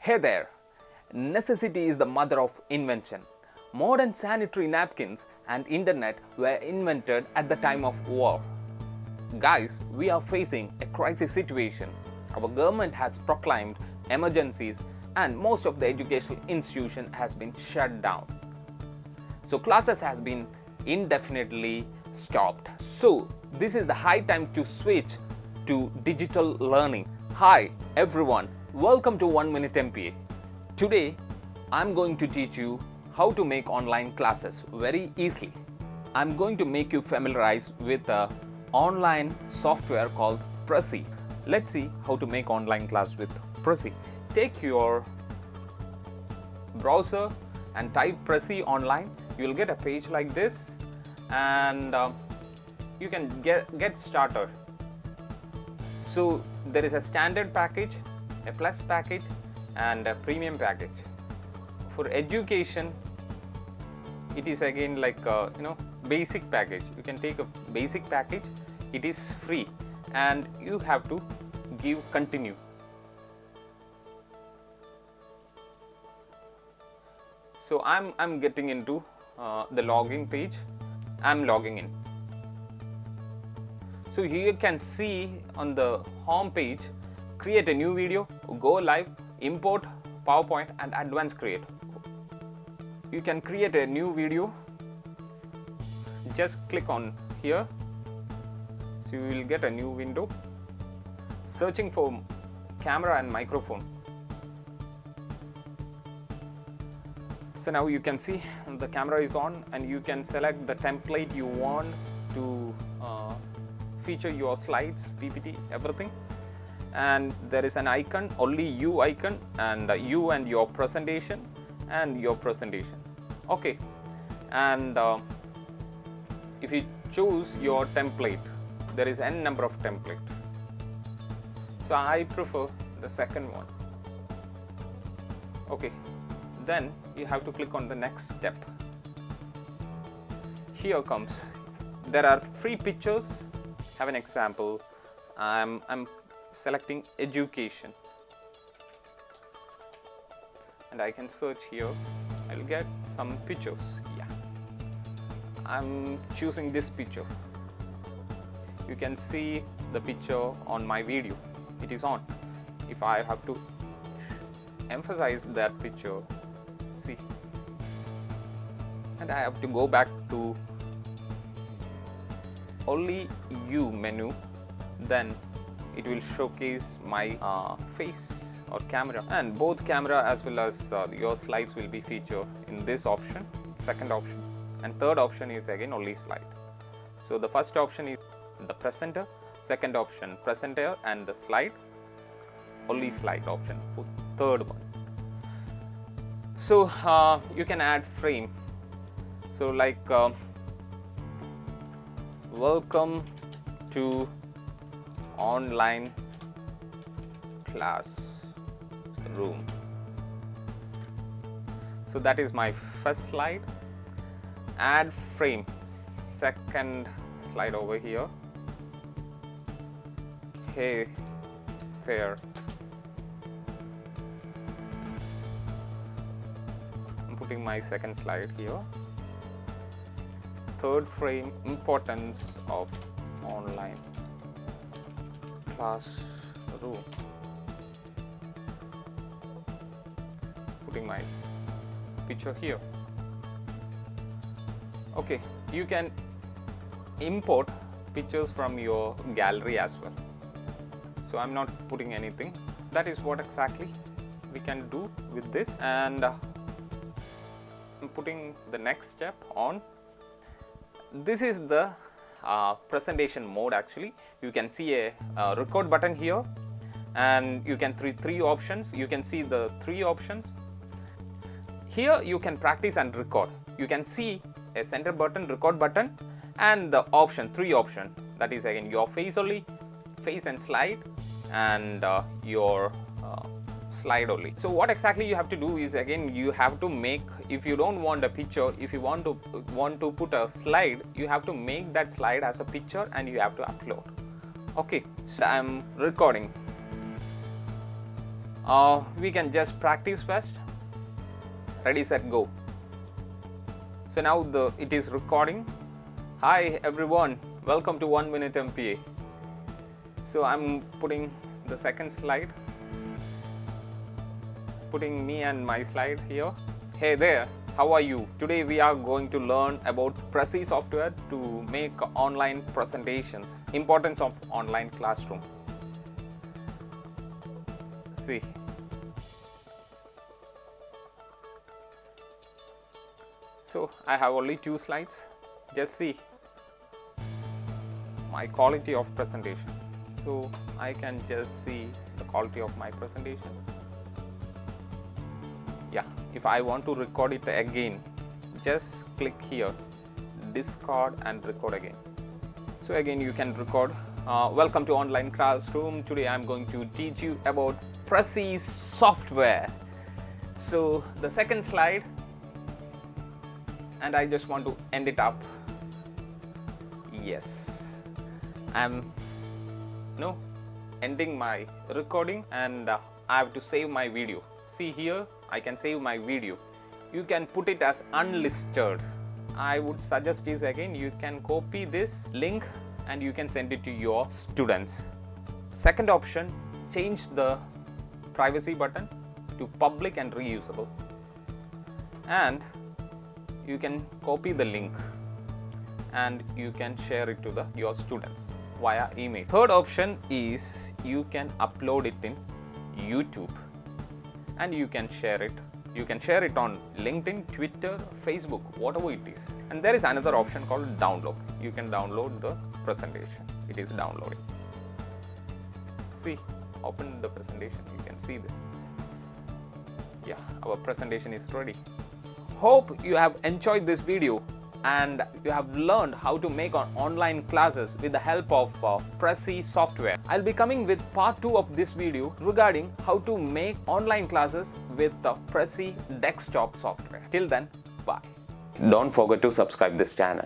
Hey there! Necessity is the mother of invention. Modern sanitary napkins and internet were invented at the time of war. Guys, we are facing a crisis situation. Our government has proclaimed emergencies and most of the educational institution has been shut down. So classes has been indefinitely stopped. So this is the high time to switch to digital learning. Hi everyone, welcome to 1 Minute MPA. Today I'm going to teach you how to make online classes very easily. I'm going to make you familiarize with a online software called Prezi. Let's see how to make online class with Prezi. Take your browser and type Prezi online. You will get a page like this, and you can get started. So there is a standard package, a plus package, and a premium package. For education, it is again like basic package. You can take a basic package. It is free, and you have to give continue. So I'm getting into the login page. I'm logging in. So here you can see on the home page, create a new video, go live, import PowerPoint, and advanced create. You can create a new video. Just click on here. So you will get a new window. Searching for camera and microphone. So now you can see the camera is on, and you can select the template you want to feature your slides, PPT, everything. And there is an icon, only you icon, and you and your presentation and your presentation. Okay, and if you choose your template, there is n number of template. So I prefer the second one. Okay, then you have to click on the next step. Here comes, there are free pictures. Have an example. I'm selecting education, and I can search here. I'll get some pictures. Yeah, I'm choosing this picture. You can see the picture on my video. It is on. If I have to emphasize that picture, see, and I have to go back to only you menu, then it will showcase my face or camera, and both camera as well as your slides will be featured in this option, second option, and third option is again only slide. So the first option is the presenter, second option presenter and the slide, only slide option for third one. So you can add frame. So like welcome to online classroom. So that is my first slide. Add frame, second slide over here. Hey there. I'm putting my second slide here. Third frame, importance of online classroom. Putting my picture here. Okay, you can import pictures from your gallery as well. So I'm not putting anything. That is what exactly we can do with this, and I'm putting the next step on. This is the presentation mode. Actually, you can see a record button here, and you can three options. You can see the three options here. You can practice and record. You can see a center button, record button, and the option, three option, that is again your face only, face and slide, and your slide only. So what exactly you have to do is, again, you have to make, if you don't want a picture, if you want to put a slide, you have to make that slide as a picture and you have to upload. Okay, so I'm recording. We can just practice first. Ready, set, go. So now it is recording. Hi everyone, welcome to 1 Minute MPA. So I'm putting the second slide, putting me and my slide here. Hey there, how are you? Today we are going to learn about Prezi software to make online presentations. Importance of online classroom. See. So I have only 2 slides. Just see my quality of presentation. So I can just see the quality of my presentation. Yeah, if I want to record it again, just click here, discard and record again. So again you can record. Welcome to online classroom. Today I am going to teach you about Prezi software. So the second slide, and I just want to end it up. Yes, I'm ending my recording, and I have to save my video. See here, I can save my video. You can put it as unlisted. I would suggest is again you can copy this link and you can send it to your students. Second option, change the privacy button to public and reusable, and you can copy the link and you can share it to your students via email. Third option is you can upload it in YouTube and you can share it. You can share it on LinkedIn, Twitter, Facebook, whatever it is. And there is another option called download. You can download the presentation. It is downloading. See, open the presentation. You can see this. Yeah, our presentation is ready. Hope you have enjoyed this video and you have learned how to make online classes with the help of Prezi software. I'll be coming with part 2 of this video regarding how to make online classes with the Prezi desktop software. Till then, bye. Don't forget to subscribe this channel.